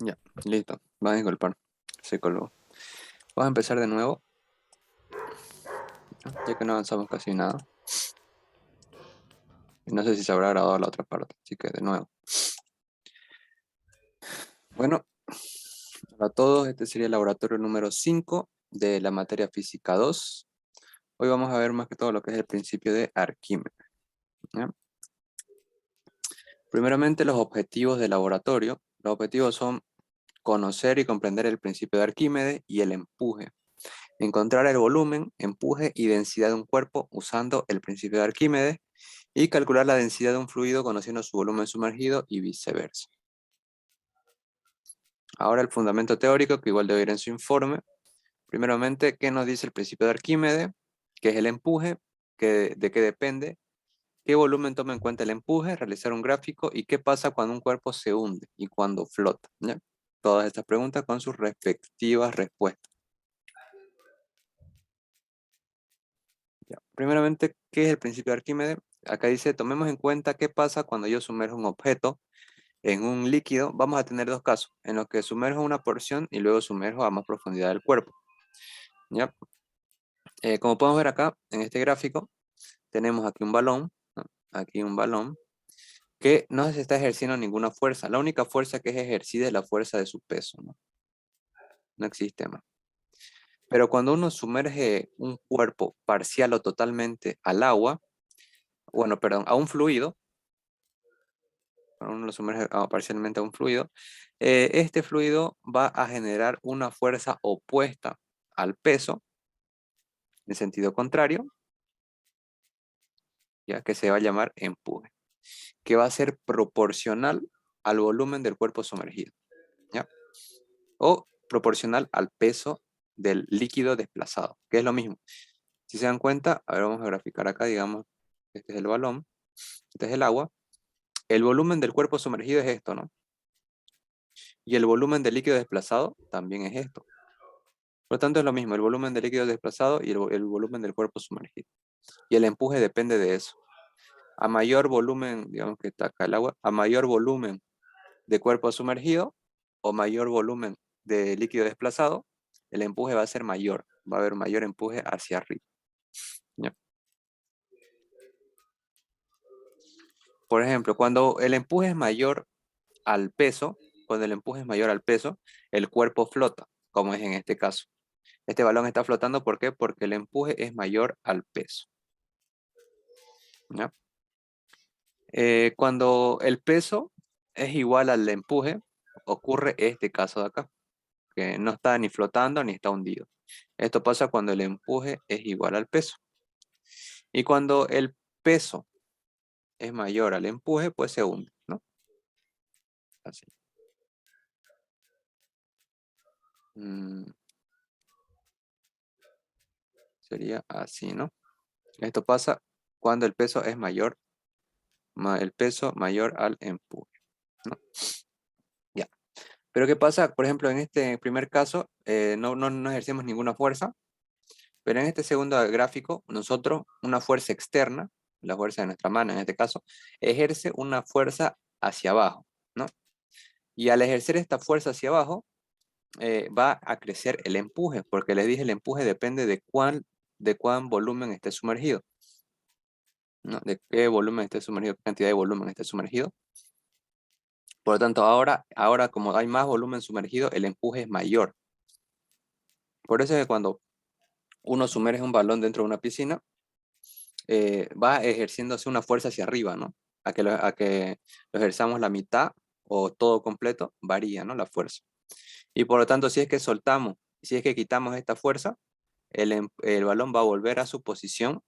Ya, listo. Van a disculpar. Se colgó. Vamos a empezar de nuevo, ¿no? Ya que no avanzamos casi nada. Y no sé si se habrá grabado la otra parte, así que de nuevo. Bueno, para todos, este sería el laboratorio número 5 de la materia física 2. Hoy vamos a ver más que todo lo que es el principio de Arquímedes, ¿ya? Primeramente, los objetivos del laboratorio. Los objetivos son conocer y comprender el principio de Arquímedes y el empuje. Encontrar el volumen, empuje y densidad de un cuerpo usando el principio de Arquímedes y calcular la densidad de un fluido conociendo su volumen sumergido y viceversa. Ahora el fundamento teórico, que igual debe ir en su informe. Primeramente, ¿qué nos dice el principio de Arquímedes? ¿Qué es el empuje? ¿De qué depende? ¿Qué volumen toma en cuenta el empuje? Realizar un gráfico. ¿Y qué pasa cuando un cuerpo se hunde y cuando flota? ¿Ya? Todas estas preguntas con sus respectivas respuestas. Ya. Primeramente, ¿qué es el principio de Arquímedes? Acá dice, tomemos en cuenta qué pasa cuando yo sumerjo un objeto en un líquido. Vamos a tener dos casos, en los que sumerjo una porción y luego sumerjo a más profundidad del cuerpo. ¿Ya? Como podemos ver acá, en este gráfico, tenemos aquí un balón, ¿no? Aquí un balón, que no se está ejerciendo ninguna fuerza. La única fuerza que es ejercida es la fuerza de su peso, ¿no? No existe más. Pero cuando uno sumerge un cuerpo parcial o totalmente al agua, bueno, perdón, a un fluido, cuando uno lo sumerge parcialmente a un fluido, este fluido va a generar una fuerza opuesta al peso, en sentido contrario, ya que se va a llamar empuje, que va a ser proporcional al volumen del cuerpo sumergido, ¿ya? O proporcional al peso del líquido desplazado, que es lo mismo. Si se dan cuenta, a ver, vamos a graficar acá, digamos, este es el balón, este es el agua. El volumen del cuerpo sumergido es esto, ¿no? Y el volumen del líquido desplazado también es esto. Por lo tanto, es lo mismo, el volumen del líquido desplazado y el volumen del cuerpo sumergido. Y el empuje depende de eso. A mayor volumen, digamos que está acá el agua, a mayor volumen de cuerpo sumergido o mayor volumen de líquido desplazado, el empuje va a ser mayor. Va a haber mayor empuje hacia arriba, ¿ya? Por ejemplo, cuando el empuje es mayor al peso, cuando el empuje es mayor al peso, el cuerpo flota, como es en este caso. Este balón está flotando, ¿por qué? Porque el empuje es mayor al peso, ¿ya? Cuando el peso es igual al empuje, ocurre este caso de acá, que no está ni flotando ni está hundido. Esto pasa cuando el empuje es igual al peso. Y cuando el peso es mayor al empuje, pues se hunde, ¿no? Así. Mm, sería así, ¿no? Esto pasa cuando el peso es mayor, el peso mayor al empuje, ¿no? Ya. Pero ¿qué pasa? Por ejemplo, en este primer caso, no ejercemos ninguna fuerza, pero en este segundo gráfico, nosotros, una fuerza externa, la fuerza de nuestra mano en este caso, ejerce una fuerza hacia abajo, ¿no? Y al ejercer esta fuerza hacia abajo, va a crecer el empuje, porque les dije, el empuje depende de cuán volumen esté sumergido, ¿no? De qué volumen esté sumergido, qué cantidad de volumen esté sumergido. Por lo tanto, ahora como hay más volumen sumergido, el empuje es mayor. Por eso es que cuando uno sumerge un balón dentro de una piscina, va ejerciéndose una fuerza hacia arriba, ¿no? A que lo ejerzamos la mitad o todo completo, varía, ¿no? La fuerza. Y por lo tanto, si es que soltamos, si es que quitamos esta fuerza, el balón va a volver a su posición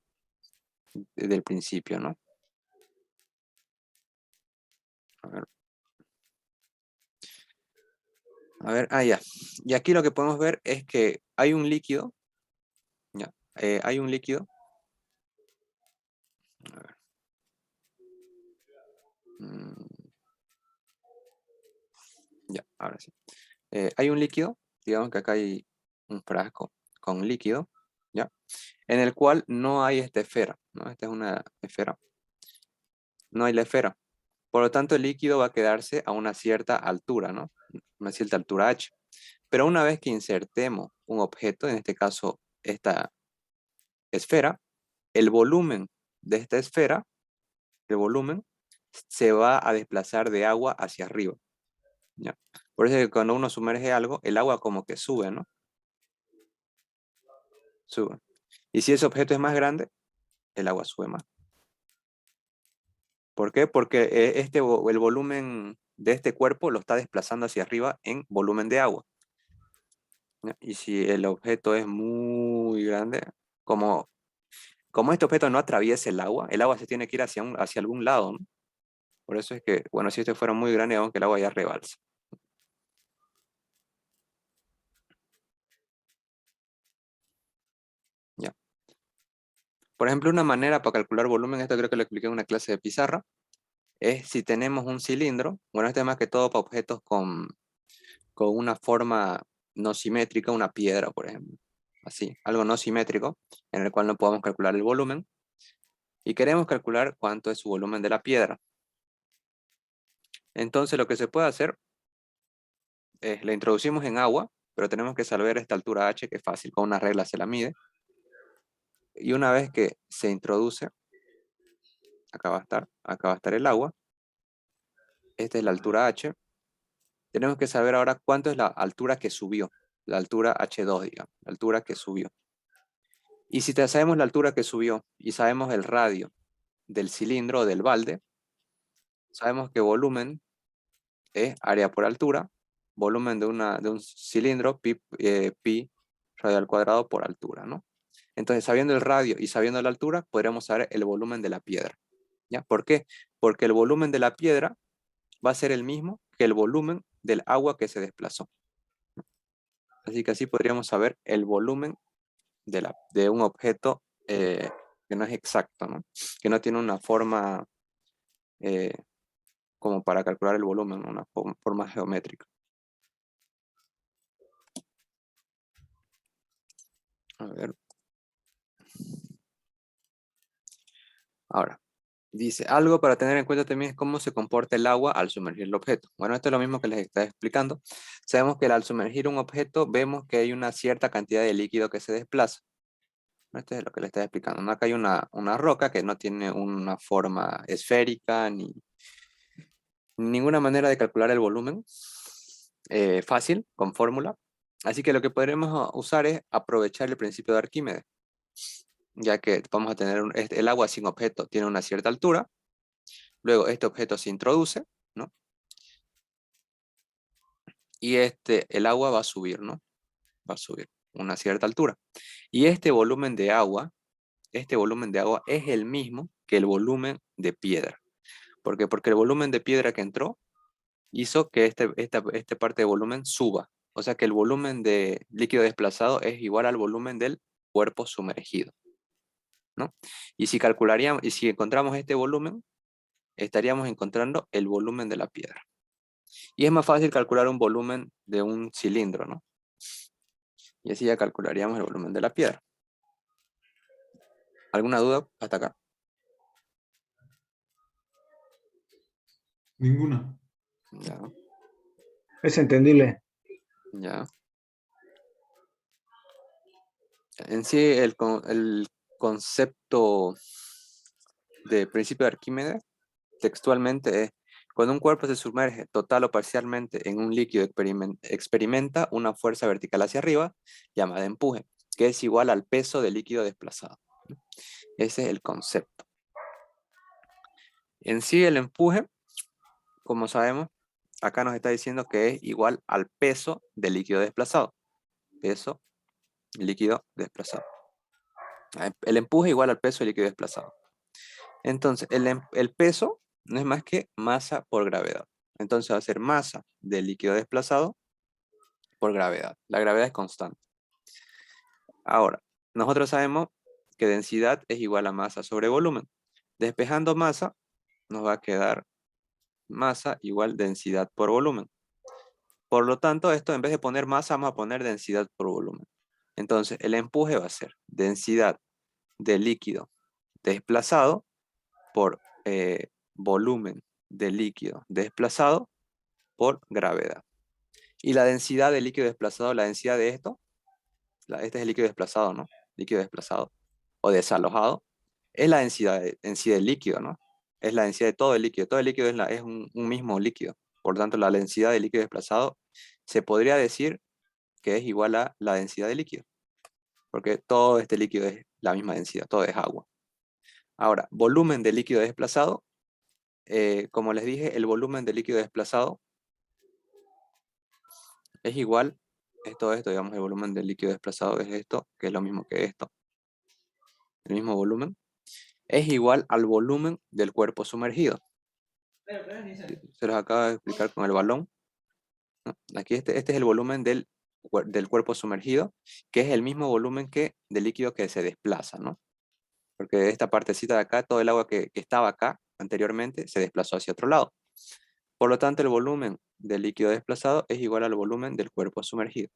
desde el principio, ¿no? A ver, ya. Y aquí lo que podemos ver es que hay un líquido, ya, hay un líquido, a ver, mm, ya, ahora sí. Hay un líquido, digamos que acá hay un frasco con líquido, ¿ya? En el cual no hay esta esfera, ¿no? Esta es una esfera, no hay la esfera. Por lo tanto, el líquido va a quedarse a una cierta altura, ¿no? una cierta altura h. Pero una vez que insertemos un objeto, en este caso esta esfera, el volumen de esta esfera, el volumen, se va a desplazar de agua hacia arriba, ¿ya? Por eso es que cuando uno sumerge algo, el agua como que sube, ¿no? Sube. Y si ese objeto es más grande, el agua sube más. ¿Por qué? Porque el volumen de este cuerpo lo está desplazando hacia arriba en volumen de agua, ¿ya? Y si el objeto es muy grande, como, como este objeto no atraviesa el agua se tiene que ir hacia algún lado, ¿no? Por eso es que, bueno, si este fuera muy grande, aunque el agua ya rebalsa. ¿Ya? Por ejemplo, una manera para calcular volumen, esto creo que lo expliqué en una clase de pizarra, es si tenemos un cilindro, bueno, este es más que todo para objetos con una forma no simétrica, una piedra, por ejemplo. Así, algo no simétrico, en el cual no podamos calcular el volumen, y queremos calcular cuánto es su volumen de la piedra. Entonces lo que se puede hacer es, la introducimos en agua, pero tenemos que saber esta altura h, que es fácil, con una regla se la mide, y una vez que se introduce, acá va a estar el agua, esta es la altura h, tenemos que saber ahora cuánto es la altura que subió, la altura h2, digamos, la altura que subió. Y si sabemos la altura que subió y sabemos el radio del cilindro o del balde, sabemos que volumen es área por altura, volumen de un cilindro, pi radio al cuadrado por altura, ¿no? Entonces, sabiendo el radio y sabiendo la altura, podríamos saber el volumen de la piedra, ¿ya? ¿Por qué? Porque el volumen de la piedra va a ser el mismo que el volumen del agua que se desplazó. Así que así podríamos saber el volumen de un objeto que no es exacto, ¿no? Que no tiene una forma eh, como para calcular el volumen, una forma geométrica. A ver, ahora, dice, algo para tener en cuenta también es cómo se comporta el agua al sumergir el objeto. Bueno, esto es lo mismo que les estaba explicando. Sabemos que al sumergir un objeto, vemos que hay una cierta cantidad de líquido que se desplaza. Esto es lo que les estaba explicando, ¿no? Acá hay una roca que no tiene una forma esférica ni ninguna manera de calcular el volumen fácil, con fórmula. Así que lo que podremos usar es aprovechar el principio de Arquímedes, ya que vamos a tener el agua sin objeto tiene una cierta altura, luego este objeto se introduce, ¿no? Y el agua va a subir, ¿no? Va a subir una cierta altura. Y este volumen de agua es el mismo que el volumen de piedra. ¿Por qué? Porque el volumen de piedra que entró hizo que esta parte de volumen suba. O sea que el volumen de líquido desplazado es igual al volumen del cuerpo sumergido, ¿no? Y y si encontramos este volumen, estaríamos encontrando el volumen de la piedra. Y es más fácil calcular un volumen de un cilindro, ¿no? Y así ya calcularíamos el volumen de la piedra. ¿Alguna duda hasta acá? Ninguna. Ya, Es entendible. ya. En sí, el concepto de principio de Arquímedes textualmente es, cuando un cuerpo se sumerge total o parcialmente en un líquido experimenta una fuerza vertical hacia arriba llamada empuje, que es igual al peso del líquido desplazado. Ese es el concepto. En sí, el empuje, como sabemos, acá nos está diciendo que es igual al peso del líquido desplazado. Peso líquido desplazado. El empuje igual al peso del líquido desplazado. Entonces, el peso no es más que masa por gravedad. Entonces va a ser masa del líquido desplazado por gravedad. La gravedad es constante. Ahora, nosotros sabemos que densidad es igual a masa sobre volumen. Despejando masa, nos va a quedar masa igual densidad por volumen. Por lo tanto, esto en vez de poner masa, vamos a poner densidad por volumen. Entonces, el empuje va a ser densidad del líquido desplazado por volumen del líquido desplazado por gravedad. Y la densidad del líquido desplazado, la densidad de esto, este es el líquido desplazado, ¿no? Líquido desplazado o desalojado, es la densidad en sí del líquido, ¿no? Es la densidad de todo el líquido. Todo el líquido es un mismo líquido. Por lo tanto, la densidad del líquido desplazado se podría decir que es igual a la densidad del líquido, porque todo este líquido es la misma densidad, todo es agua. Ahora, volumen del líquido desplazado, como les dije, el volumen del líquido desplazado es igual, es todo esto, digamos, el volumen del líquido desplazado es esto, que es lo mismo que esto, el mismo volumen, es igual al volumen del cuerpo sumergido. Se los acabo de explicar con el balón, ¿no? Aquí este es el volumen del cuerpo sumergido, que es el mismo volumen que del líquido que se desplaza, ¿no? Porque esta partecita de acá, todo el agua que estaba acá anteriormente, se desplazó hacia otro lado. Por lo tanto, el volumen del líquido desplazado es igual al volumen del cuerpo sumergido.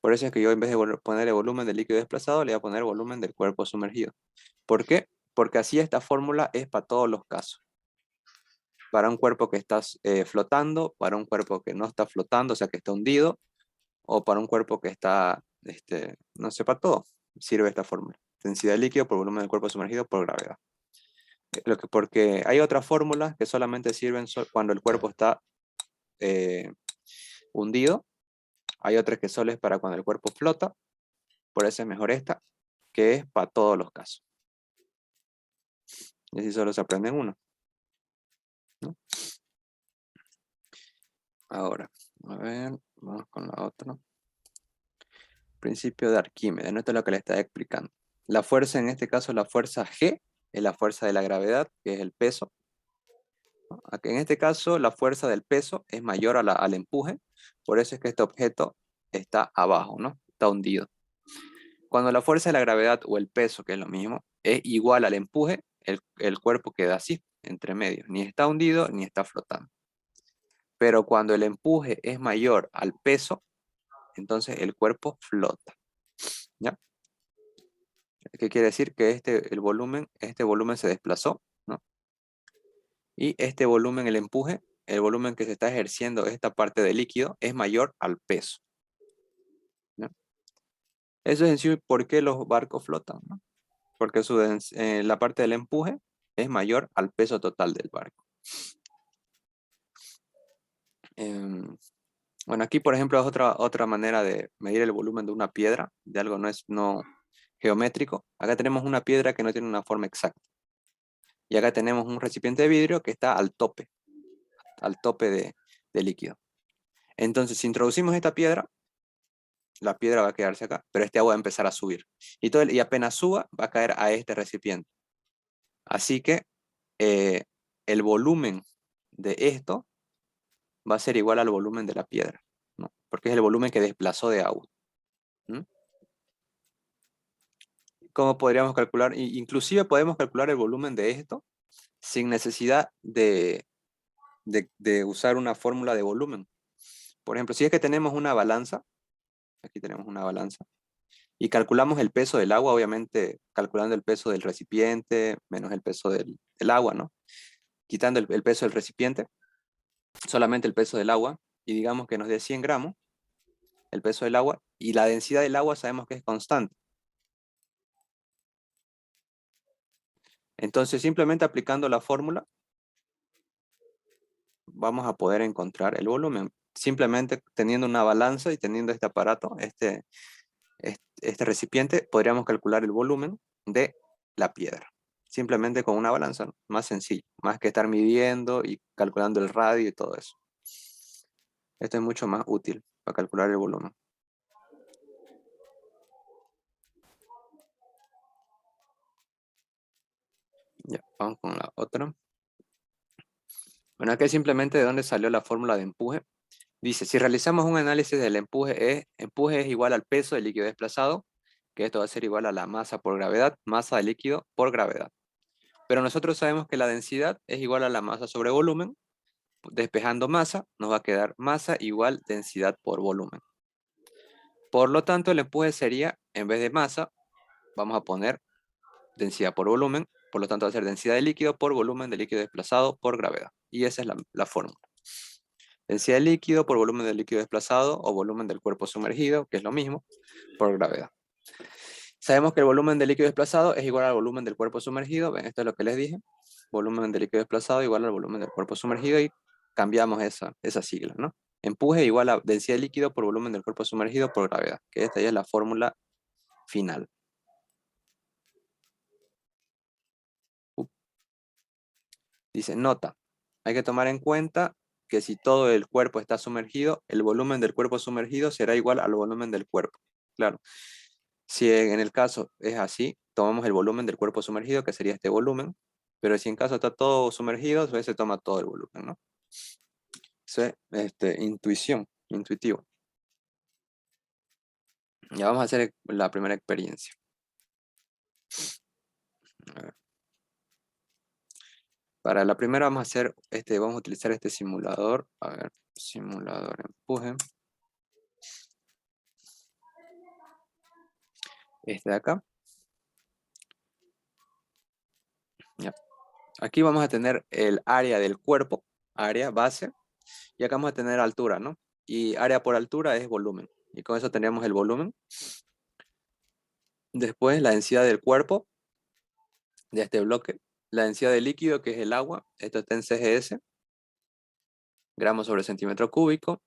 Por eso es que yo en vez de poner el volumen del líquido desplazado, le voy a poner volumen del cuerpo sumergido. ¿Por qué? Porque así esta fórmula es para todos los casos. Para un cuerpo que está flotando, para un cuerpo que no está flotando, o sea que está hundido, o para un cuerpo que está, no sé, para todo, sirve esta fórmula. Densidad de líquido por volumen del cuerpo sumergido por gravedad. Porque hay otras fórmulas que solamente sirven cuando el cuerpo está hundido. Hay otras que solo es para cuando el cuerpo flota. Por eso es mejor esta, que es para todos los casos. Y así solo se aprende uno, ¿no? Ahora, a ver, vamos con la otra. Principio de Arquímedes, no esto es lo que le estaba explicando. La fuerza, en este caso, la fuerza G, es la fuerza de la gravedad, que es el peso. Aquí, en este caso, la fuerza del peso es mayor al empuje, por eso es que este objeto está abajo, ¿no? Está hundido. Cuando la fuerza de la gravedad o el peso, que es lo mismo, es igual al empuje, el cuerpo queda así, entre medio. Ni está hundido ni está flotando. Pero cuando el empuje es mayor al peso, entonces el cuerpo flota. ¿Ya? ¿Qué quiere decir? Que este volumen se desplazó, ¿no? Y este volumen, el empuje, el volumen que se está ejerciendo esta parte del líquido es mayor al peso, ¿no? Eso es en sí por qué los barcos flotan, ¿no? Porque la parte del empuje es mayor al peso total del barco. Bueno, aquí por ejemplo es otra manera de medir el volumen de una piedra, de algo no geométrico. Acá tenemos una piedra que no tiene una forma exacta. Y acá tenemos un recipiente de vidrio que está al tope de líquido. Entonces, si introducimos esta piedra, la piedra va a quedarse acá, pero este agua va a empezar a subir. Y apenas suba, va a caer a este recipiente. Así que el volumen de esto va a ser igual al volumen de la piedra, ¿no? Porque es el volumen que desplazó de agua. ¿Mm? ¿Cómo podríamos calcular? Inclusive podemos calcular el volumen de esto sin necesidad de usar una fórmula de volumen. Por ejemplo, si es que tenemos una balanza, aquí tenemos una balanza, y calculamos el peso del agua, obviamente calculando el peso del recipiente menos el peso del agua, ¿no? Quitando el peso del recipiente, solamente el peso del agua, y digamos que nos dé 100 gramos, el peso del agua, y la densidad del agua sabemos que es constante. Entonces, simplemente aplicando la fórmula, vamos a poder encontrar el volumen. Simplemente teniendo una balanza y teniendo este aparato, este recipiente, podríamos calcular el volumen de la piedra. Simplemente con una balanza, ¿no? Más sencillo, más que estar midiendo y calculando el radio y todo eso. Esto es mucho más útil para calcular el volumen. Ya, vamos con la otra. Bueno, aquí simplemente de dónde salió la fórmula de empuje. Dice, si realizamos un análisis del empuje es igual al peso del líquido desplazado, que esto va a ser igual a la masa por gravedad, masa del líquido por gravedad. Pero nosotros sabemos que la densidad es igual a la masa sobre volumen. Despejando masa, nos va a quedar masa igual densidad por volumen. Por lo tanto, el empuje sería, en vez de masa, vamos a poner densidad por volumen. Por lo tanto, va a ser densidad de líquido por volumen de líquido desplazado por gravedad. Y esa es la fórmula. Densidad de líquido por volumen del líquido desplazado o volumen del cuerpo sumergido, que es lo mismo, por gravedad. Sabemos que el volumen del líquido desplazado es igual al volumen del cuerpo sumergido. ¿Ven? Esto es lo que les dije. Volumen del líquido desplazado igual al volumen del cuerpo sumergido y cambiamos esa sigla, ¿no? Empuje igual a densidad de líquido por volumen del cuerpo sumergido por gravedad, que esta ya es la fórmula final. Dice, nota, hay que tomar en cuenta que si todo el cuerpo está sumergido, el volumen del cuerpo sumergido será igual al volumen del cuerpo. Claro, si en el caso es así, tomamos el volumen del cuerpo sumergido, que sería este volumen, pero si en caso está todo sumergido, entonces se toma todo el volumen, ¿no? Eso es intuitivo. Ya vamos a hacer la primera experiencia. A ver. Para la primera vamos a hacer vamos a utilizar este simulador. A ver, simulador empuje. Este de acá. Ya. Aquí vamos a tener el área del cuerpo, área base, y acá vamos a tener altura, ¿no? Y área por altura es volumen. Y con eso tenemos el volumen. Después la densidad del cuerpo de este bloque. La densidad del líquido, que es el agua. Esto está en CGS, gramos sobre centímetro cúbico.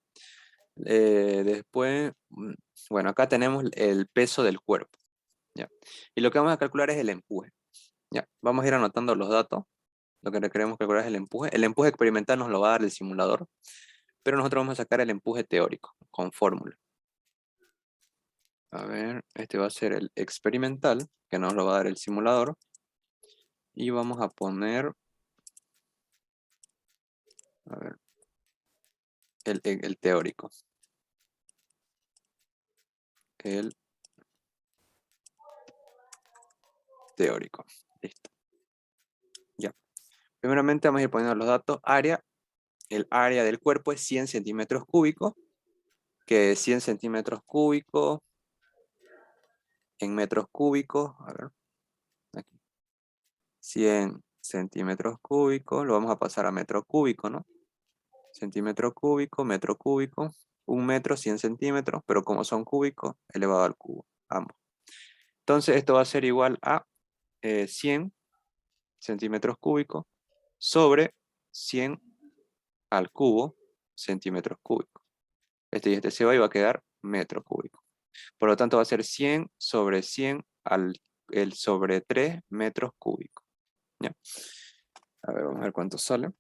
Después, bueno, acá tenemos el peso del cuerpo. ¿Ya? Y lo que vamos a calcular es el empuje. ¿Ya? Vamos a ir anotando los datos. Lo que queremos calcular es el empuje. El empuje experimental nos lo va a dar el simulador, pero nosotros vamos a sacar el empuje teórico con fórmula. A ver, este va a ser el experimental, que nos lo va a dar el simulador. Y vamos a poner, a ver, el teórico. El teórico. Listo. Ya. Primeramente vamos a ir poniendo los datos. Área. El área del cuerpo es 100 centímetros cúbicos. Que 100 centímetros cúbicos en metros cúbicos. A ver. Aquí. 100 centímetros cúbicos. Lo vamos a pasar a metro cúbico, ¿no? Centímetro cúbico, metro cúbico. 1 metro, 100 centímetros. Pero como son cúbicos, elevado al cubo. Ambos. Entonces esto va a ser igual a 100 centímetros cúbicos sobre 100 al cubo centímetros cúbicos. Este y este se va y va a quedar metro cúbico. Por lo tanto va a ser 100 sobre 100 el sobre 3 metros cúbicos. ¿Ya? A ver, vamos a ver cuánto sale.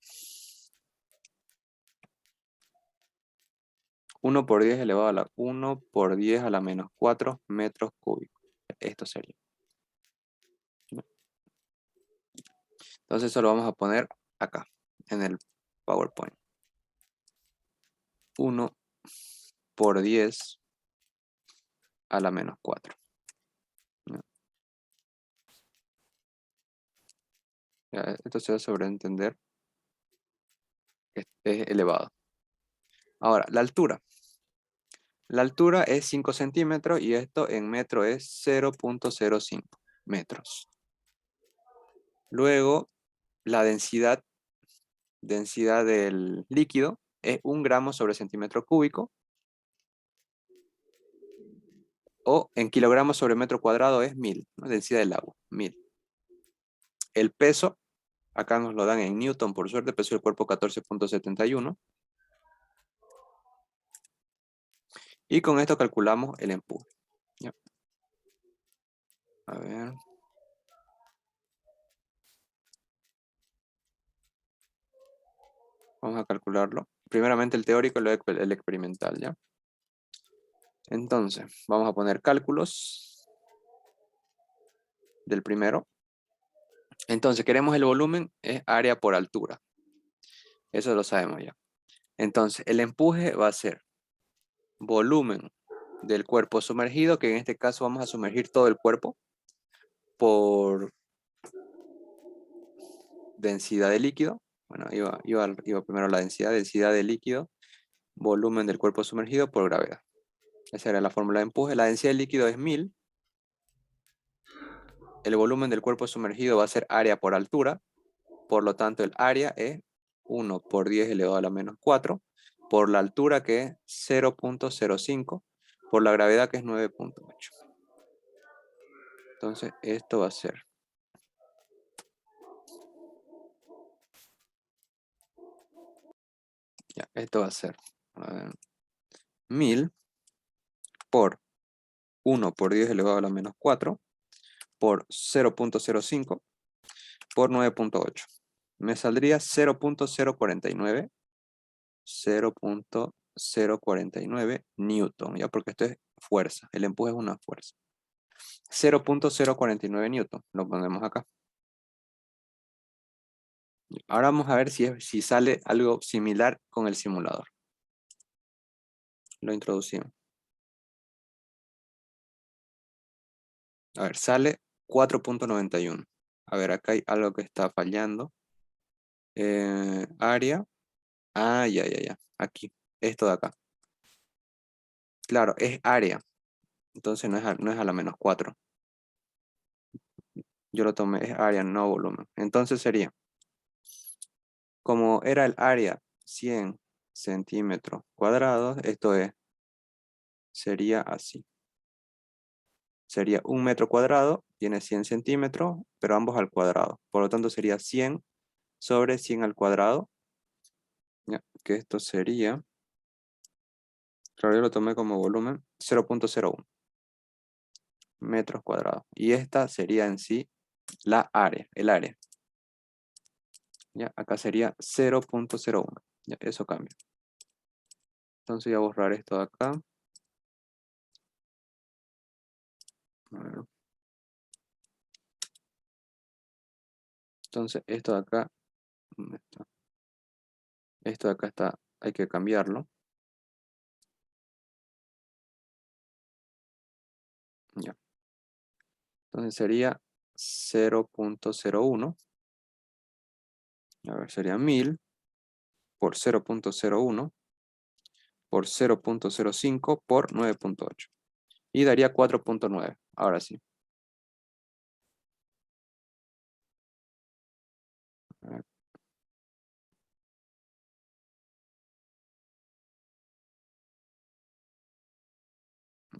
1 por 10 elevado a la 1 por 10 a la menos 4 metros cúbicos. Esto sería. ¿Ya? Entonces eso lo vamos a poner acá, en el PowerPoint. 1 por 10 a la menos 4. ¿Ya? Esto se va a sobreentender que es elevado. Ahora, la altura. La altura es 5 centímetros y esto en metro es 0.05 metros. Luego, la densidad del líquido es 1 gramo sobre centímetro cúbico. O en kilogramos sobre metro cuadrado es 1000, ¿no? Densidad del agua, 1000. El peso, acá nos lo dan en newton, por suerte, peso del cuerpo 14.71. Y con esto calculamos el empuje. ¿Ya? A ver. Vamos a calcularlo. Primeramente el teórico y luego el experimental, ¿ya? Entonces, vamos a poner cálculos del primero. Entonces, queremos el volumen, es área por altura. Eso lo sabemos ya. Entonces, el empuje va a ser volumen del cuerpo sumergido, que en este caso vamos a sumergir todo el cuerpo, por densidad de líquido. Bueno, iba primero la densidad de líquido, volumen del cuerpo sumergido por gravedad. Esa era la fórmula de empuje. La densidad de líquido es 1000. El volumen del cuerpo sumergido va a ser área por altura. Por lo tanto, el área es 1 por 10 elevado a la menos 4. por la altura que es 0.05, por la gravedad que es 9.8. Entonces, esto va a ser ya, esto va a ser a ver, 1000 por 1 por 10 elevado a la menos 4 por 0.05 por 9.8. Me saldría 0.049 newton, ya porque esto es fuerza, el empuje es una fuerza. 0.049 newton, lo ponemos acá. Ahora vamos a ver si sale algo similar con el simulador. Lo introducimos. A ver, sale 4.91. A ver, acá hay algo que está fallando. Área. Ah, ya. Aquí. Esto de acá. Claro, es área. Entonces no es a la menos 4. Yo lo tomé, es área, no volumen. Entonces sería, como era el área 100 centímetros cuadrados, sería así. Sería 1 metro cuadrado, tiene 100 centímetros, pero ambos al cuadrado. Por lo tanto sería 100 sobre 100 al cuadrado. Ya, que esto sería, claro, yo lo tomé como volumen, 0.01 metros cuadrados. Y esta sería en sí la área, el área. Ya, acá sería 0.01. Ya, eso cambia. Entonces voy a borrar esto de acá. A ver. Entonces esto de acá, ¿dónde está? Esto de acá está, hay que cambiarlo. Ya. Entonces sería 0.01. A ver, sería 1000 por 0.01 por 0.05 por 9.8. Y daría 4.9. Ahora sí. A ver,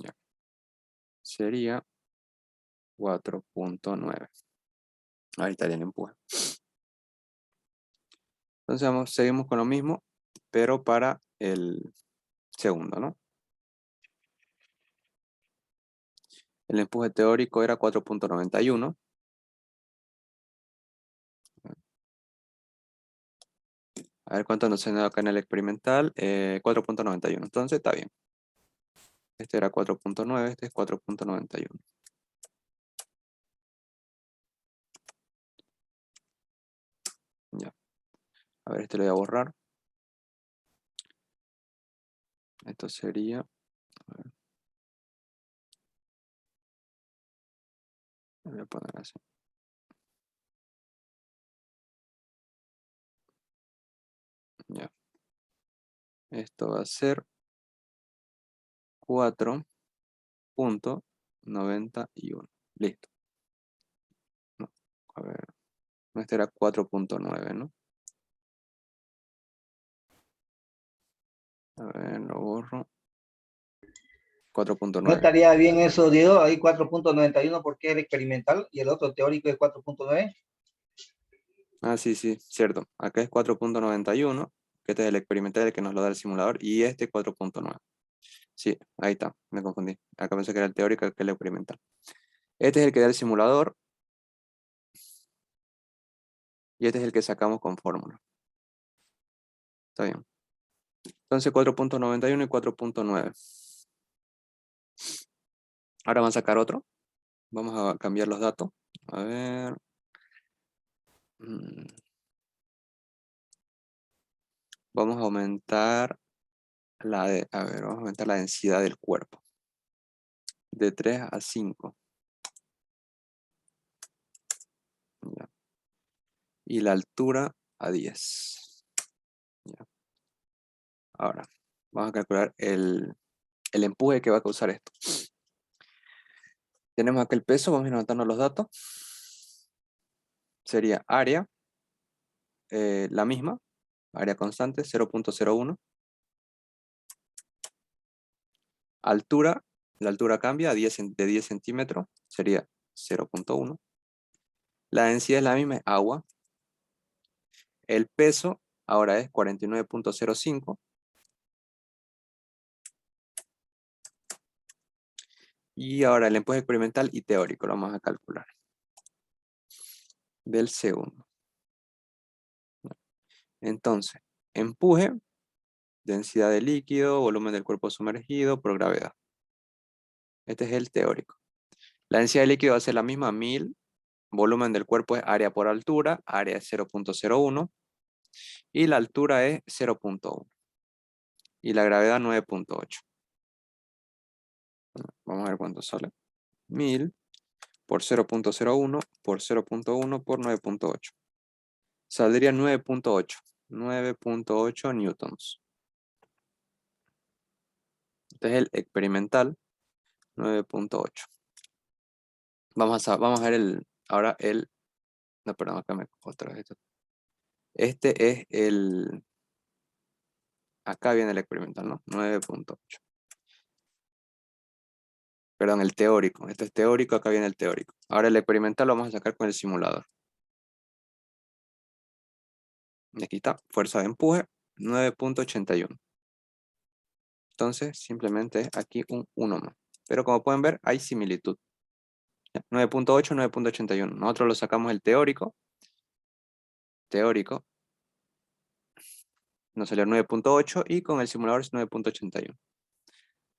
ya. Sería 4.9. Ahí estaría el empuje. Entonces seguimos con lo mismo, pero para el segundo, ¿no? El empuje teórico era 4.91. A ver cuánto nos ha dado acá en el experimental. 4.91. Entonces está bien. Este era 4.9, este es 4.91. Ya. A ver, este lo voy a borrar. Esto sería... a ver, lo voy a poner así. Ya. Esto va a ser 4.91. Listo. No, a ver. Este era 4.9, ¿no? A ver, lo borro. ¿No 4.9. estaría bien eso, Diego? Ahí 4.91 porque es el experimental y el otro teórico es 4.9. Ah, sí, cierto. Acá es 4.91, que este es el experimental el que nos lo da el simulador, y este 4.9. Sí, ahí está, me confundí. Acá pensé que era el teórico, que es el experimental. Este es el que da el simulador, y este es el que sacamos con fórmula. Está bien. Entonces 4.91 y 4.9. Ahora vamos a sacar otro. Vamos a cambiar los datos. A ver. Mm, Vamos a aumentar vamos a aumentar la densidad del cuerpo. De 3 a 5. Ya. Y la altura a 10. Ya. Ahora, vamos a calcular el empuje que va a causar esto. Tenemos acá el peso, vamos a ir anotando los datos. Sería área, la misma, área constante, 0.01. Altura, la altura cambia a 10 de 10 centímetros, sería 0,1. La densidad es la misma, es agua. El peso ahora es 49,05. Y ahora el empuje experimental y teórico lo vamos a calcular. Del segundo. Entonces, empuje, densidad de líquido, volumen del cuerpo sumergido por gravedad. Este es el teórico. La densidad de líquido va a ser la misma, 1000. Volumen del cuerpo es área por altura, área es 0,01. Y la altura es 0,1. Y la gravedad 9,8. Vamos a ver cuánto sale. 1000 por 0,01 por 0,1 por 9,8. Saldría 9,8. 9,8 newtons. Este es el experimental, 9,8. Vamos a ver ahora el, no, perdón, acá me otra vez esto. Este es acá viene el experimental, ¿no? 9,8. Perdón, el teórico. Este es teórico, acá viene el teórico. Ahora el experimental lo vamos a sacar con el simulador. Y aquí está, fuerza de empuje, 9,81. Entonces, simplemente es aquí un 1 más. Pero como pueden ver, hay similitud. 9,8, 9,81. Nosotros lo sacamos el teórico. Teórico. Nos salió 9,8 y con el simulador es 9,81.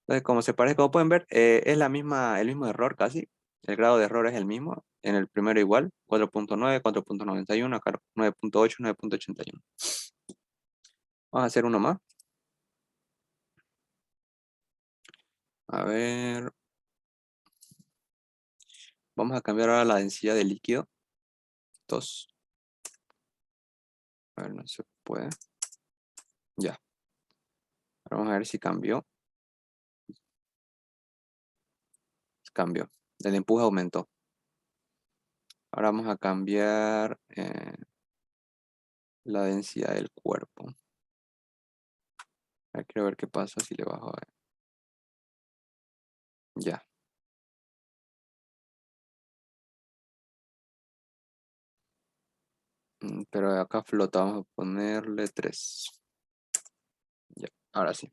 Entonces, como se parece, como pueden ver, es el mismo error casi. El grado de error es el mismo. En el primero igual, 4,9, 4,91, acá 9,8, 9,81. Vamos a hacer uno más. A ver. Vamos a cambiar ahora la densidad de líquido. 2. A ver, no se puede. Ya. Ahora vamos a ver si cambió. Cambió. El empuje aumentó. Ahora vamos a cambiar la densidad del cuerpo. A ver, quiero ver qué pasa si le bajo a ver. Ya. Pero acá flota, vamos a ponerle 3. Ya, ahora sí.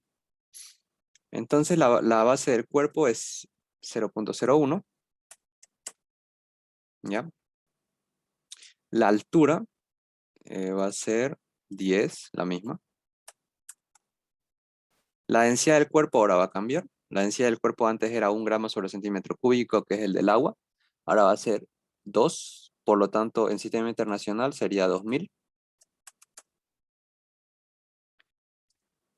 Entonces la base del cuerpo es 0,01. ¿Ya? La altura va a ser 10, la misma. La densidad del cuerpo ahora va a cambiar. La densidad del cuerpo antes era 1 gramo sobre centímetro cúbico, que es el del agua. Ahora va a ser 2. Por lo tanto, en sistema internacional sería 2000.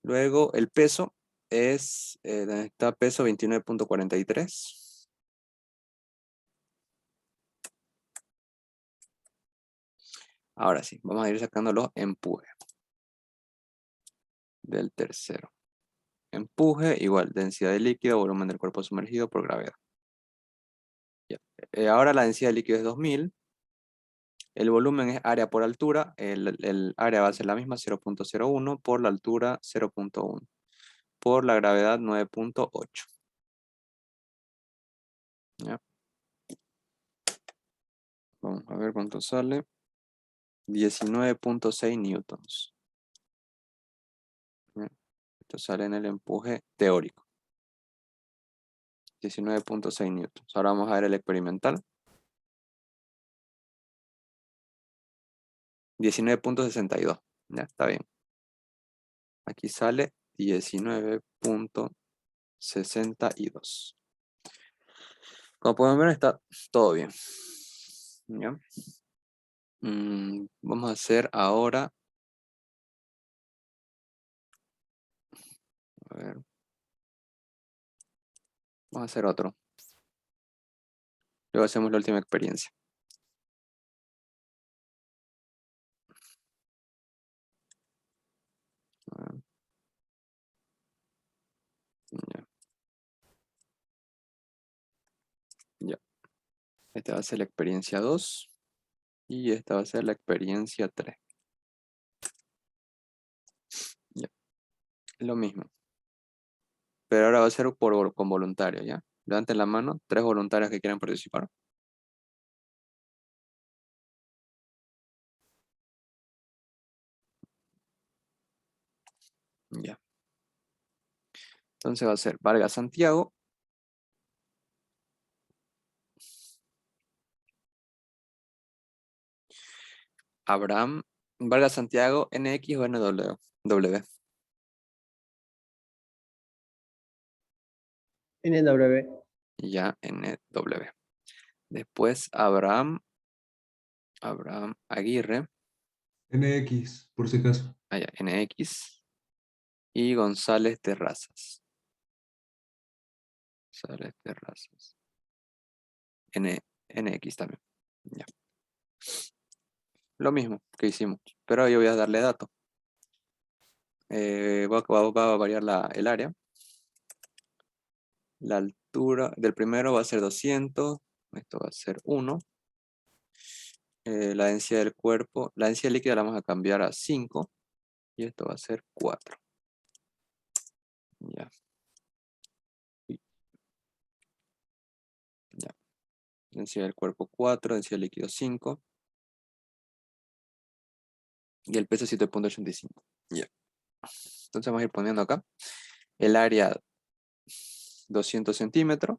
Luego el peso es, ¿dónde está peso? 29,43. Ahora sí, vamos a ir sacando los empujes del tercero. Empuje igual, densidad de líquido, volumen del cuerpo sumergido por gravedad. Ya. Ahora la densidad de líquido es 2000. El volumen es área por altura. El área va a ser la misma, 0,01 por la altura, 0,1. Por la gravedad, 9,8. ¿Ya? Vamos a ver cuánto sale. 19,6 newtons. ¿Ya? Esto sale en el empuje teórico. 19,6 newtons. Ahora vamos a ver el experimental. 19,62. Ya, está bien. Aquí sale 19,62. Como pueden ver, está todo bien. ¿Ya? Vamos a hacer ahora. A ver. Vamos a hacer otro. Luego hacemos la última experiencia. A ver, ya, ya. Esta va a ser la experiencia 2. Y esta va a ser la experiencia 3. Ya. Lo mismo. Pero ahora va a ser con voluntario, ¿ya? Levanten la mano, 3 voluntarios que quieran participar. Ya. Entonces va a ser Vargas Santiago, Abraham, Vargas Santiago, NX o NW. W. NW. Ya, NW. Después Abraham Aguirre, NX, por si acaso. allá, NX. Y González Terrazas. González Terrazas. NX también. Ya. Lo mismo que hicimos, pero yo voy a darle datos. Va a variar el área. La altura del primero va a ser 200. Esto va a ser 1. La densidad del cuerpo. La densidad líquida la vamos a cambiar a 5. Y esto va a ser 4. Ya. Uy, ya. Densidad del cuerpo 4. Densidad líquido 5. Y el peso 7.85. Ya. Entonces vamos a ir poniendo acá. El área 200 centímetros.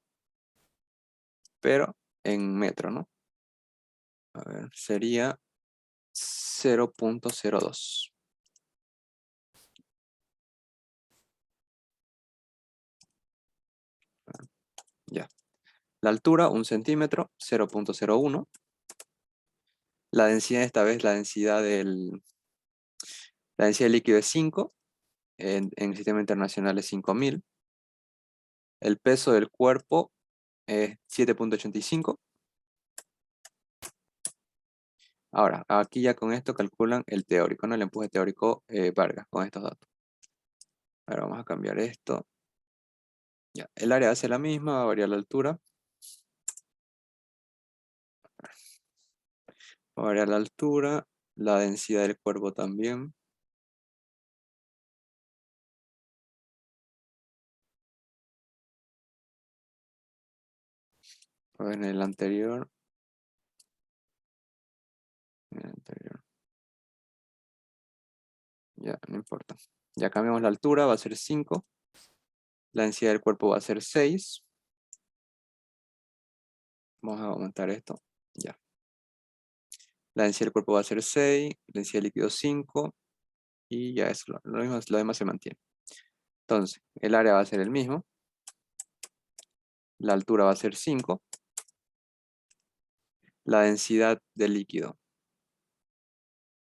Pero en metro, ¿no? A ver, sería 0.02. Ya. La altura, 1 centímetro, 0.01. La densidad, esta vez, la densidad del líquido es 5. En el sistema internacional es 5000. El peso del cuerpo es 7.85. Ahora, aquí ya con esto calculan el teórico, ¿no? El empuje teórico Vargas, con estos datos. Ahora vamos a cambiar esto. Ya. El área hace la misma, va a variar la altura. Va a variar la altura, la densidad del cuerpo también. A ver, en el anterior. Ya, no importa. Ya cambiamos la altura, va a ser 5. La densidad del cuerpo va a ser 6. Vamos a aumentar esto. Ya. La densidad del cuerpo va a ser 6. Densidad de líquido 5. Y ya eso, lo demás se mantiene. Entonces, el área va a ser el mismo. La altura va a ser 5. La densidad del líquido.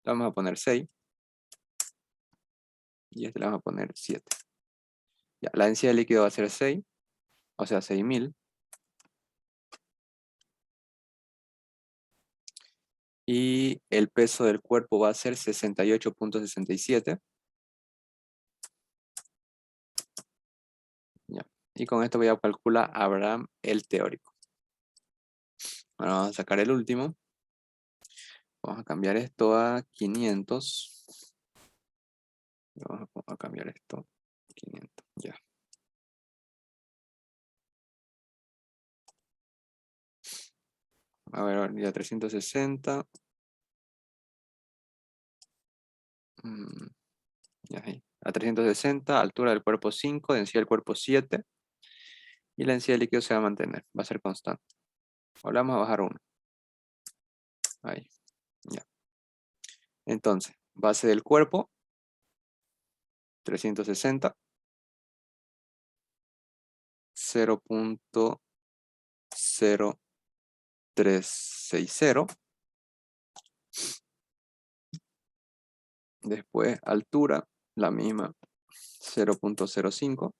Le vamos a poner 6. Y este le vamos a poner 7. Ya, la densidad del líquido va a ser 6. O sea, 6000. Y el peso del cuerpo va a ser 68.67. Ya. Y con esto voy a calcular a Abraham el teórico. Ahora vamos a sacar el último. Vamos a cambiar esto a 500. Vamos a cambiar esto a 500. Ya. A ver, ya 360. Ya ahí. A 360, altura del cuerpo 5, densidad del cuerpo 7. Y la densidad del líquido se va a mantener, va a ser constante. Ahora vamos a bajar 1. Ahí. Ya. Entonces, base del cuerpo, 360. 0.0360. Después, altura, la misma, 0.05.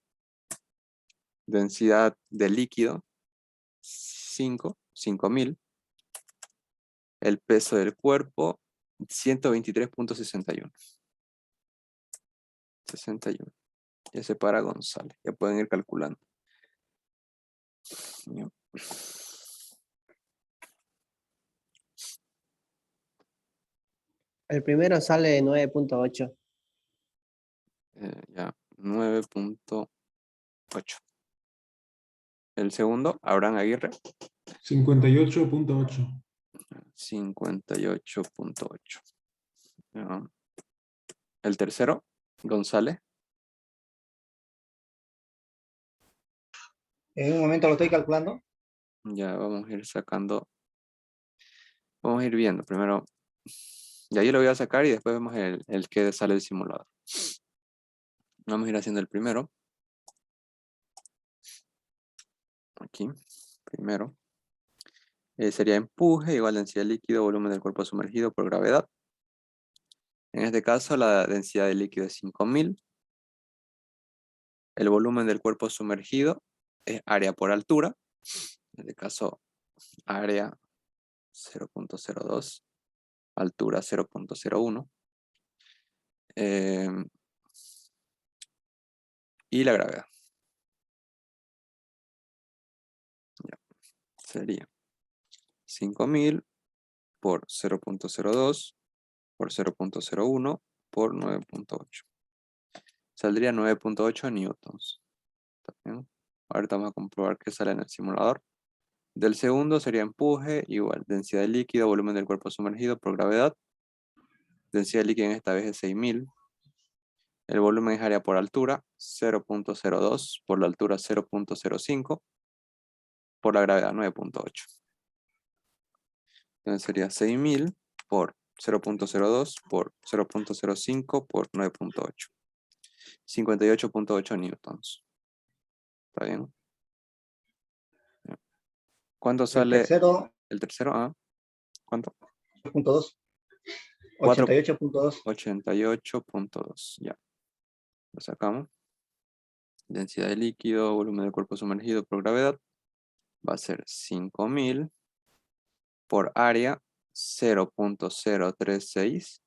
Densidad de líquido, 5000. El peso del cuerpo, 123.61. 61. Ya se para González. Ya pueden ir calculando. Ya. El primero sale 9.8. Ya, 9.8. El segundo, Abraham Aguirre, 58.8. 58.8. Ya. El tercero, González, En un momento lo estoy calculando. ya vamos a ir sacando, vamos a ir viendo primero, y ahí lo voy a sacar y después vemos el que sale del simulador. Vamos a ir haciendo el primero. Aquí, primero. Sería empuje igual densidad líquido, volumen del cuerpo sumergido por gravedad. En este caso la densidad de líquido es 5000. El volumen del cuerpo sumergido es área por altura. En este caso, área 0.02, altura 0.01. Y la gravedad. Ya, sería 5000 por 0.02 por 0.01 por 9.8. Saldría 9.8 newtons. ¿Está bien? Ahorita vamos a comprobar qué sale en el simulador. Del segundo sería empuje, igual, densidad de líquido, volumen del cuerpo sumergido por gravedad. Densidad líquida en esta vez es 6000. El volumen es área por altura, 0.02, por la altura 0.05, por la gravedad 9.8. Entonces sería 6000 por 0.02 por 0.05 por 9.8. 58.8 newtons. ¿Está bien? ¿Cuánto El sale tercero, el tercero? Ah, ¿cuánto? 8.2. 4. 88.2. 88.2. Ya. Lo sacamos. Densidad de líquido, volumen del cuerpo sumergido por gravedad. Va a ser 5000 por área 0.036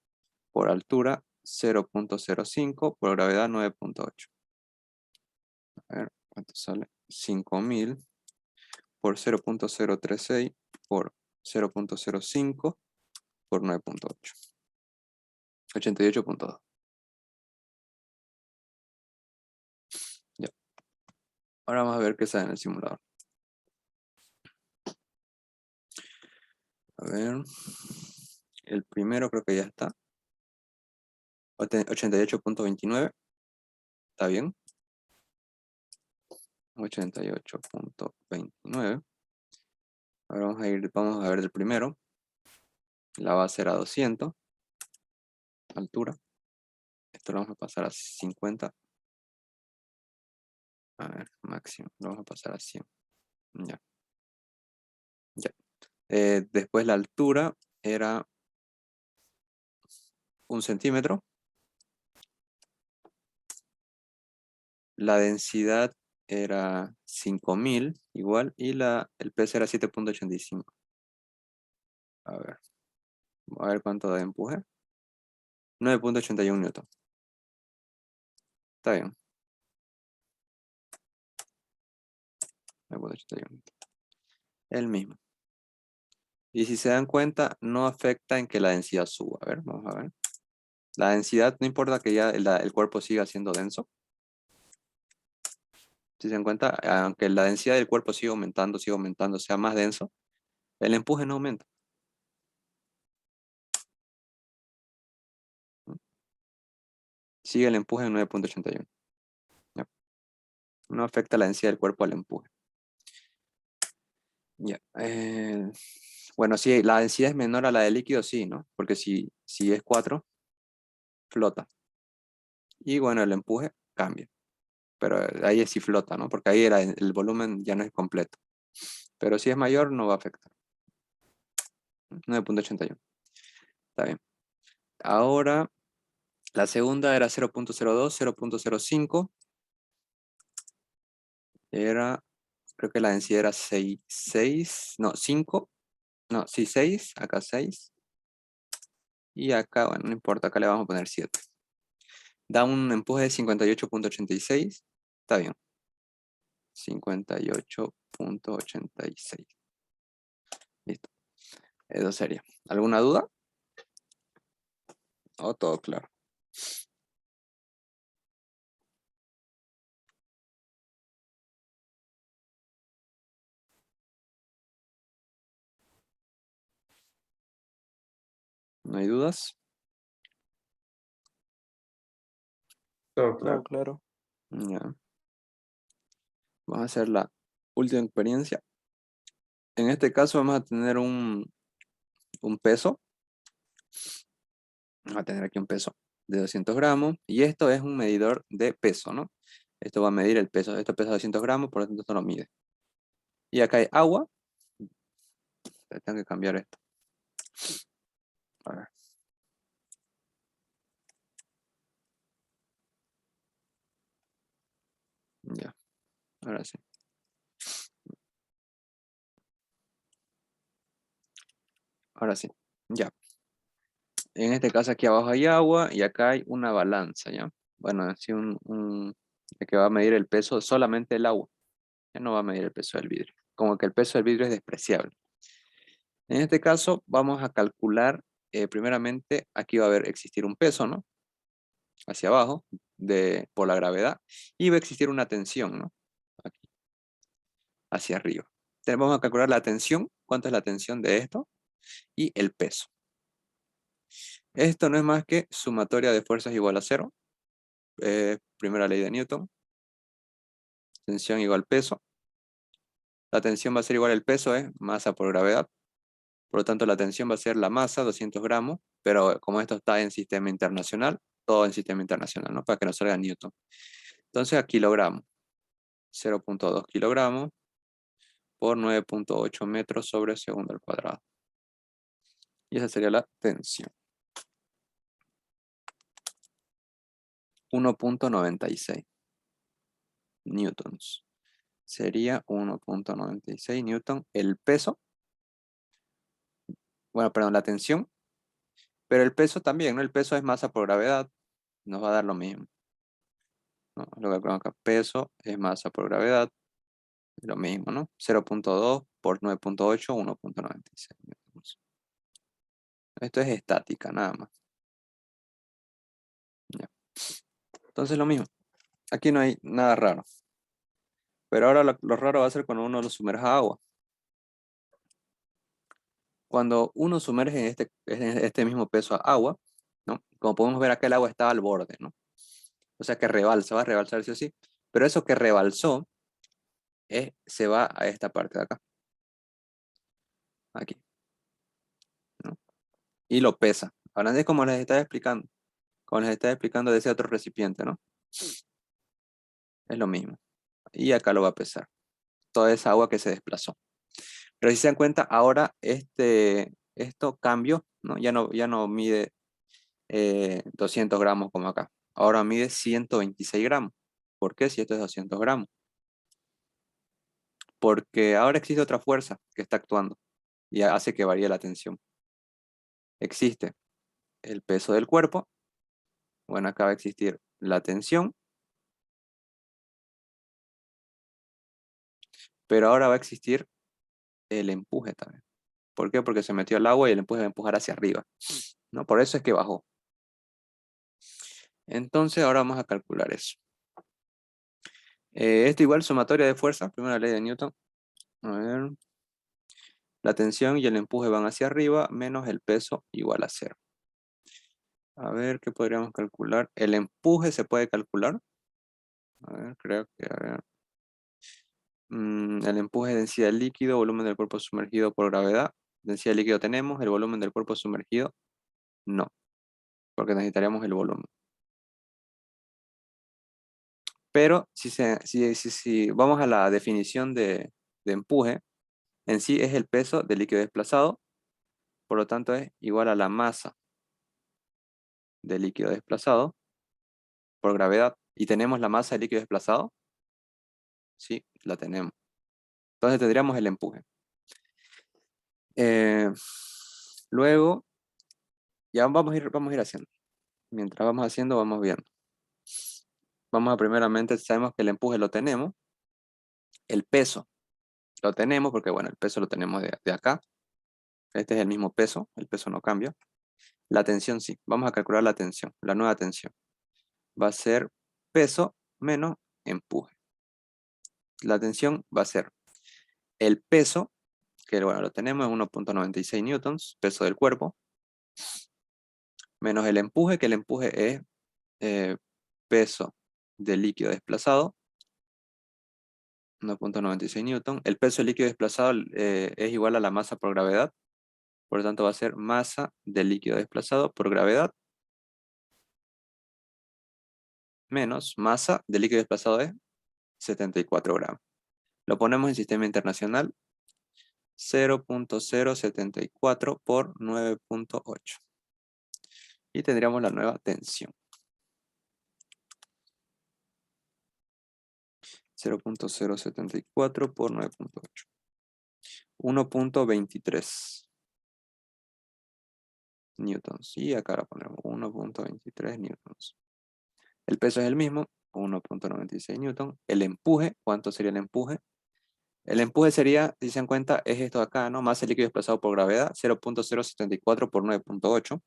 por altura 0.05 por gravedad 9.8. A ver, ¿cuánto sale? 5000 por 0.036 por 0.05 por 9.8. 88.2. Ya. Ahora vamos a ver qué sale en el simulador. A ver. El primero creo que ya está. 88.29. ¿Está bien? 88.29. Ahora vamos a ver el primero. La base era 200. Altura. Esto lo vamos a pasar a 50. A ver, máximo. Lo vamos a pasar a 100. Ya. Ya. Después la altura era 1 centímetro. La densidad era 5000 igual. Y el peso era 7.85. A ver. A ver cuánto da de empuje. 9.81 newton. Está bien. 9.81. El mismo. Y si se dan cuenta, no afecta en que la densidad suba. A ver, vamos a ver. La densidad, no importa que ya el cuerpo siga siendo denso. Si se dan cuenta, aunque la densidad del cuerpo siga aumentando, sea más denso, el empuje no aumenta. Sigue el empuje en 9.81. Ya. No afecta la densidad del cuerpo al empuje. Ya. Bueno, si la densidad es menor a la del líquido, sí, ¿no? Porque si es 4, flota. Y bueno, el empuje cambia. Pero ahí sí flota, ¿no? Porque ahí el volumen ya no es completo. Pero si es mayor, no va a afectar. 9.81. Está bien. Ahora, la segunda era 0.02, 0.05. Era, creo que la densidad era 6, no, 5. No, sí, 6. Acá 6. Y acá, bueno, no importa, acá le vamos a poner 7. Da un empuje de 58.86. Está bien. 58.86. Listo. Eso sería. ¿Alguna duda? ¿O todo claro? ¿No hay dudas? Todo claro. Claro. Ya. Vamos a hacer la última experiencia. En este caso vamos a tener un peso. Vamos a tener aquí un peso de 200 gramos. Y esto es un medidor de peso, ¿no? Esto va a medir el peso. Esto pesa 200 gramos, por lo tanto esto lo mide. Y acá hay agua. Tengo que cambiar esto. A ver. Ya. Ahora sí. Ahora sí. Ya. En este caso aquí abajo hay agua y acá hay una balanza, ¿ya? Bueno, así que va a medir el peso solamente del agua. Ya no va a medir el peso del vidrio. Como que el peso del vidrio es despreciable. En este caso vamos a calcular, primeramente, aquí va a existir un peso, ¿no? Hacia abajo, por la gravedad. Y va a existir una tensión, ¿no? Aquí, hacia arriba. Entonces, vamos a calcular la tensión, cuánto es la tensión de esto, y el peso. Esto no es más que sumatoria de fuerzas igual a cero. Primera ley de Newton. Tensión igual peso. La tensión va a ser igual al peso, es masa por gravedad. Por lo tanto, la tensión va a ser la masa, 200 gramos, pero como esto está en sistema internacional, todo en sistema internacional, ¿no? Para que nos salga Newton. Entonces, a kilogramos. 0.2 kilogramos por 9.8 metros sobre segundo al cuadrado. Y esa sería la tensión. 1.96 newtons. Sería 1.96 newton el peso. Bueno, perdón, la tensión. Pero el peso también, ¿no? El peso es masa por gravedad. Nos va a dar lo mismo, ¿no? Lo que calculamos acá, peso es masa por gravedad. Lo mismo, ¿no? 0.2 por 9.8, 1.96 newtons. Esto es estática, nada más. Ya. Entonces lo mismo. Aquí no hay nada raro. Pero ahora lo raro va a ser cuando uno lo sumerja a agua. Cuando uno sumerge en este mismo peso a agua, ¿no? Como podemos ver acá, el agua está al borde, ¿no? O sea que rebalsa, va a rebalsar sí o sí. Pero eso que rebalsó se va a esta parte de acá. Aquí, ¿no? Y lo pesa. Ahora es como les estaba explicando. Como les estaba explicando de ese otro recipiente, ¿no? Es lo mismo. Y acá lo va a pesar. Toda esa agua que se desplazó. Pero si se dan cuenta, ahora esto cambió, ¿no? Ya no mide 200 gramos como acá. Ahora mide 126 gramos. ¿Por qué si esto es 200 gramos? Porque ahora existe otra fuerza que está actuando y hace que varíe la tensión. Existe el peso del cuerpo. Bueno, acá va a existir la tensión. Pero ahora va a existir el empuje también. ¿Por qué? Porque se metió el agua y el empuje va a empujar hacia arriba, ¿no? Por eso es que bajó. Entonces ahora vamos a calcular eso. Esto igual sumatoria de fuerza, primera ley de Newton. A ver. La tensión y el empuje van hacia arriba, menos el peso igual a cero. A ver, ¿qué podríamos calcular? El empuje se puede calcular. A ver, creo que, a ver. El empuje es densidad líquido, volumen del cuerpo sumergido por gravedad. Densidad líquido tenemos, el volumen del cuerpo sumergido no, porque necesitaríamos el volumen. Pero si vamos a la definición de empuje, en sí es el peso del líquido desplazado, por lo tanto es igual a la masa del líquido desplazado por gravedad. ¿Y tenemos la masa del líquido desplazado? Sí, la tenemos. Entonces tendríamos el empuje. Luego, ya vamos a ir haciendo. Mientras vamos haciendo, vamos viendo. Vamos a primeramente, sabemos que el empuje lo tenemos. El peso lo tenemos, porque bueno, el peso lo tenemos de acá. Este es el mismo peso, el peso no cambia. La tensión sí. Vamos a calcular la tensión, la nueva tensión. Va a ser peso menos empuje. La tensión va a ser el peso, que bueno, lo tenemos en 1.96 newtons, peso del cuerpo, menos el empuje, que el empuje es peso del líquido desplazado, 1.96 newton. El peso del líquido desplazado es igual a la masa por gravedad, por lo tanto va a ser masa del líquido desplazado por gravedad menos masa del líquido desplazado es 74 gramos. Lo ponemos en sistema internacional, 0.074 por 9.8. Y tendríamos la nueva tensión. 0.074 por 9.8. 1.23 newtons. Y acá lo ponemos 1.23 newtons. El peso es el mismo, 1.96 newtons. El empuje, ¿cuánto sería el empuje? El empuje sería, si se dan cuenta, es esto de acá, ¿no? Masa líquido desplazado por gravedad, 0.074 por 9.8.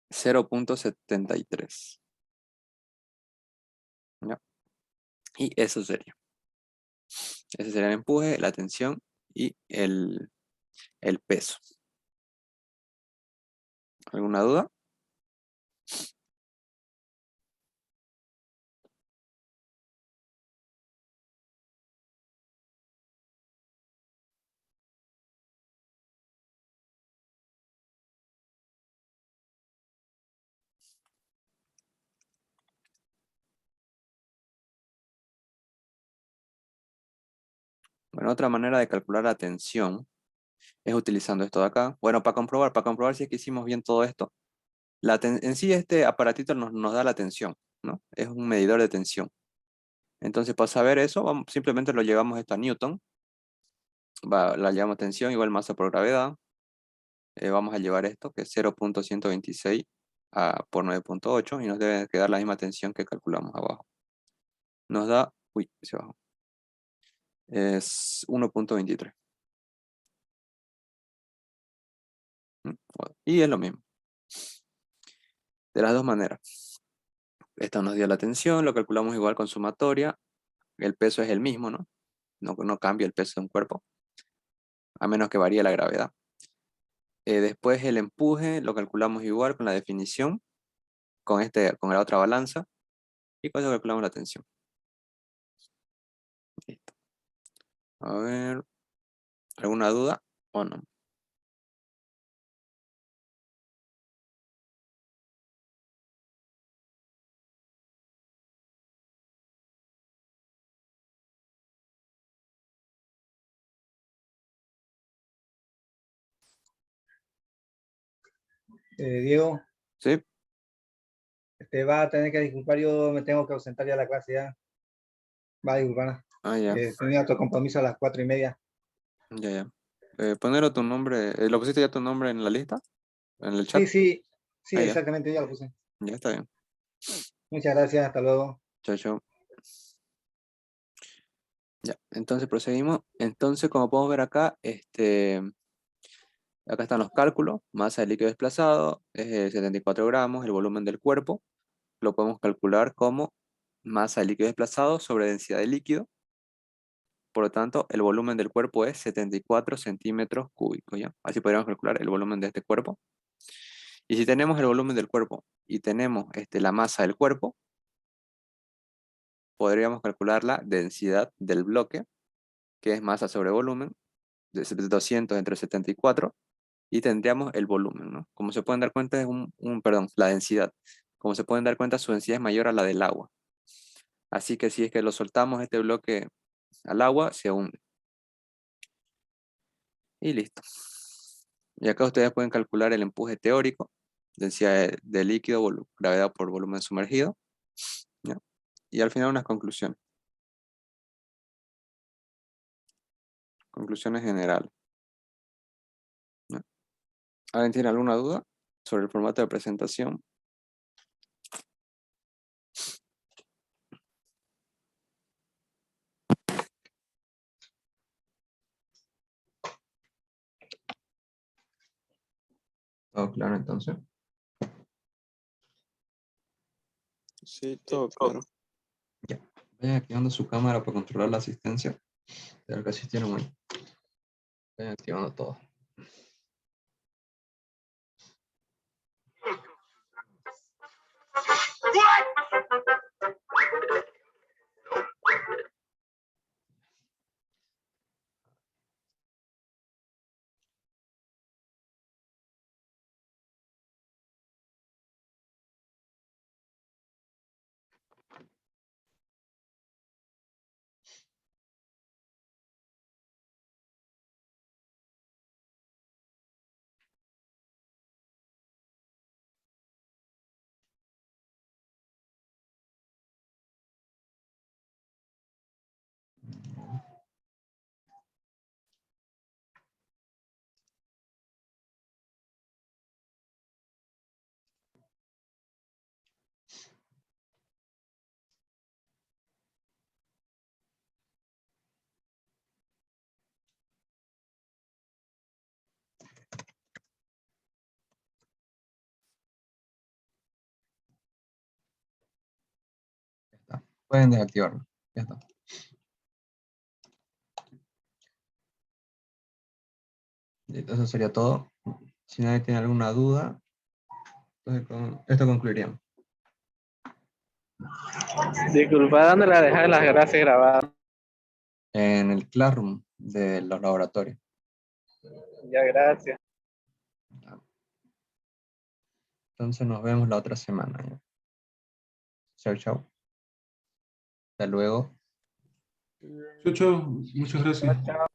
0.73. ¿Ya? Y eso sería. Ese sería el empuje, la tensión y el peso. ¿Alguna duda? Bueno, otra manera de calcular la tensión es utilizando esto de acá. Bueno, para comprobar si es que hicimos bien todo esto. En sí este aparatito nos da la tensión, ¿no? Es un medidor de tensión. Entonces, para saber eso, simplemente lo llevamos esto a Newton. La llevamos tensión igual masa por gravedad. Vamos a llevar esto, que es 0.126 por 9.8, y nos debe quedar la misma tensión que calculamos abajo. Nos da, uy, hacia abajo, es 1.23. Y es lo mismo. De las dos maneras. Esta nos dio la tensión, lo calculamos igual con sumatoria. El peso es el mismo, ¿no? No cambia el peso de un cuerpo, a menos que varíe la gravedad. Después el empuje lo calculamos igual con la definición, con la otra balanza, y con eso calculamos la tensión. Listo. A ver, ¿alguna duda o no? Diego, ¿Sí? va a tener que disculpar, yo me tengo que ausentar ya de la clase ya. Va a disculpar. Ah, ya, Tenía otro compromiso a las 4:30. ya. Ponerlo tu nombre, ¿lo pusiste ya tu nombre en la lista? ¿En el chat? Sí, Ah, ya, exactamente, ya lo puse. ya está bien. Muchas gracias, hasta luego. Chao, chao. Ya, entonces proseguimos. Entonces, como podemos ver acá, acá están los cálculos. Masa del líquido desplazado es 74 gramos, el volumen del cuerpo. Lo podemos calcular como masa del líquido desplazado sobre densidad de líquido. Por lo tanto, el volumen del cuerpo es 74 centímetros cúbicos, ¿ya? Así podríamos calcular el volumen de este cuerpo. Y si tenemos el volumen del cuerpo y tenemos la masa del cuerpo, podríamos calcular la densidad del bloque, que es masa sobre volumen, de 200 entre 74, y tendríamos el volumen, ¿no? Como se pueden dar cuenta, es la densidad. Como se pueden dar cuenta, su densidad es mayor a la del agua. Así que si es que lo soltamos este bloque al agua, se hunde. Y listo. Y acá ustedes pueden calcular el empuje teórico, densidad de líquido, gravedad por volumen sumergido, ¿ya? Y al final unas conclusiones. Conclusiones generales, ¿ya? ¿Alguien tiene alguna duda sobre el formato de presentación? ¿Todo claro entonces? Sí, todo claro. Ya. Vayan activando su cámara para controlar la asistencia de los que asistieron hoy. Vayan activando todo. Pueden desactivarlo. Ya está. Listo, eso sería todo. Si nadie tiene alguna duda, entonces con esto concluiríamos. Disculpa, ¿dónde la dejas las gracias grabadas? En el Classroom de los laboratorios. Ya, gracias. Entonces nos vemos la otra semana. ¿Ya? Chao, chao. Hasta luego. Chao, chao. Muchas gracias. Chao.